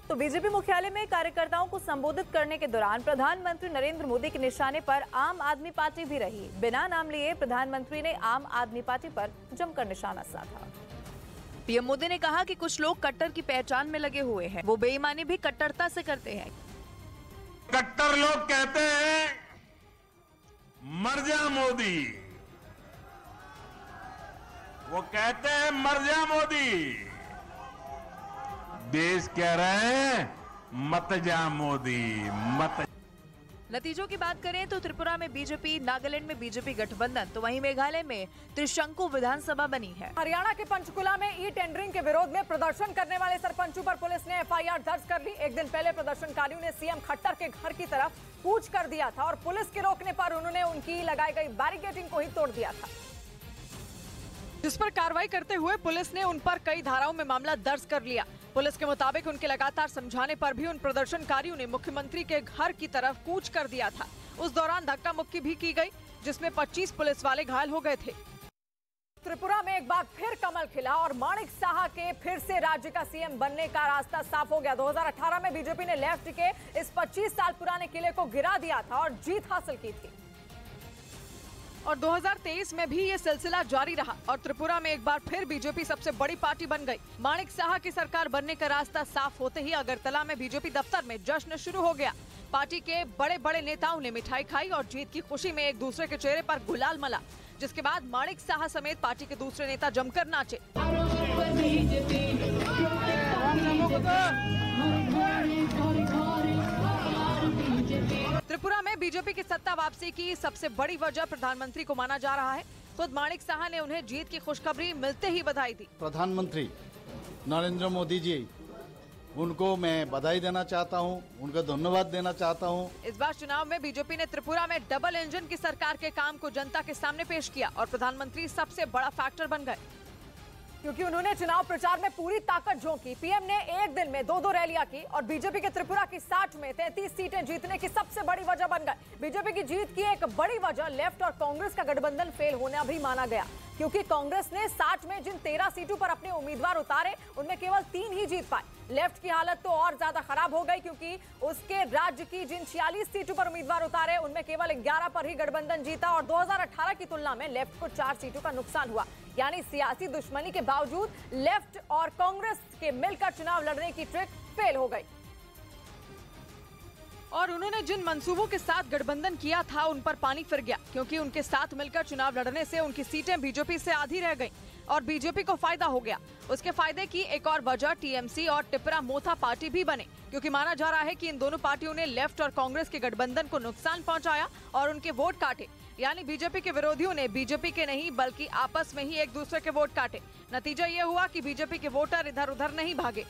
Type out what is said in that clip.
तो बीजेपी मुख्यालय में कार्यकर्ताओं को संबोधित करने के दौरान प्रधानमंत्री नरेंद्र मोदी के निशाने पर आम आदमी पार्टी भी रही। बिना नाम लिए प्रधानमंत्री ने आम आदमी पार्टी पर जमकर निशाना साधा। पीएम मोदी ने कहा कि कुछ लोग कट्टर की पहचान में लगे हुए हैं, वो बेईमानी भी कट्टरता से करते हैं। कट्टर लोग कहते हैं मर जा मोदी, वो कहते हैं मर जा मोदी। देश कह रहे हैं मत जा मोदी, मत। नतीजों की बात करें तो त्रिपुरा में बीजेपी, नागालैंड में बीजेपी गठबंधन, तो वहीं मेघालय में त्रिशंकु विधानसभा बनी है। हरियाणा के पंचकुला में ई टेंडरिंग के विरोध में प्रदर्शन करने वाले सरपंचों पर पुलिस ने एफआईआर दर्ज कर ली। एक दिन पहले प्रदर्शनकारियों ने सीएम खट्टर के घर की तरफ कूच कर दिया था और पुलिस के रोकने पर उन्होंने उनकी लगाई गई बैरिकेडिंग को ही तोड़ दिया था, जिस पर कार्रवाई करते हुए पुलिस ने उन पर कई धाराओं में मामला दर्ज कर लिया। पुलिस के मुताबिक उनके लगातार समझाने पर भी उन प्रदर्शनकारियों ने मुख्यमंत्री के घर की तरफ कूच कर दिया था। उस दौरान धक्का मुक्की भी की गई, जिसमें 25 पुलिस वाले घायल हो गए थे। त्रिपुरा में एक बार फिर कमल खिला और माणिक साहा के फिर से राज्य का सीएम बनने का रास्ता साफ हो गया। 2018 में बीजेपी ने लेफ्ट के इस 25 साल पुराने किले को गिरा दिया था और जीत हासिल की थी, और 2023 में भी ये सिलसिला जारी रहा और त्रिपुरा में एक बार फिर बीजेपी सबसे बड़ी पार्टी बन गई। माणिक साहा की सरकार बनने का रास्ता साफ होते ही अगरतला में बीजेपी दफ्तर में जश्न शुरू हो गया। पार्टी के बड़े बड़े नेताओं ने मिठाई खाई और जीत की खुशी में एक दूसरे के चेहरे पर गुलाल मला, जिसके बाद माणिक साहा समेत पार्टी के दूसरे नेता जमकर नाचे। त्रिपुरा में बीजेपी की सत्ता वापसी की सबसे बड़ी वजह प्रधानमंत्री को माना जा रहा है। खुद माणिक साहा ने उन्हें जीत की खुशखबरी मिलते ही बधाई दी। प्रधानमंत्री नरेंद्र मोदी जी, उनको मैं बधाई देना चाहता हूं, उनको धन्यवाद देना चाहता हूं। इस बार चुनाव में बीजेपी ने त्रिपुरा में डबल इंजन की सरकार के काम को जनता के सामने पेश किया और प्रधानमंत्री सबसे बड़ा फैक्टर बन गए, क्योंकि उन्होंने चुनाव प्रचार में पूरी ताकत झोंकी। पीएम ने एक दिन में 2-2 रैलियां की और बीजेपी के त्रिपुरा की 60 में 33 सीटें जीतने की सबसे बड़ी वजह बन गए। बीजेपी की जीत की एक बड़ी वजह लेफ्ट और कांग्रेस का गठबंधन फेल होना भी माना गया, क्योंकि कांग्रेस ने 60 में जिन 13 सीटों पर अपने उम्मीदवार उतारे, उनमें केवल 3 ही जीत पाए। लेफ्ट की हालत तो और ज्यादा खराब हो गई, क्योंकि उसके राज्य की जिन 46 सीटों पर उम्मीदवार उतारे, उनमें केवल 11 पर ही गठबंधन जीता और 2018 की तुलना में लेफ्ट को 4 सीटों का नुकसान हुआ। यानी सियासी दुश्मनी के बावजूद लेफ्ट और कांग्रेस के मिलकर चुनाव लड़ने की ट्रिक फेल हो गई, और उन्होंने जिन मंसूबों के साथ गठबंधन किया था उन पर पानी फिर गया, क्योंकि उनके साथ मिलकर चुनाव लड़ने से उनकी सीटें बीजेपी से आधी रह गईं और बीजेपी को फायदा हो गया। उसके फायदे की एक और वजह टीएमसी और टिपरा मोथा पार्टी भी बने, क्योंकि माना जा रहा है कि इन दोनों पार्टियों ने लेफ्ट और कांग्रेस के गठबंधन को नुकसान पहुंचाया और उनके वोट काटे। यानी बीजेपी के विरोधियों ने बीजेपी के नहीं बल्कि आपस में ही एक दूसरे के वोट काटे। नतीजा ये हुआ कि बीजेपी के वोटर इधर उधर नहीं भागे।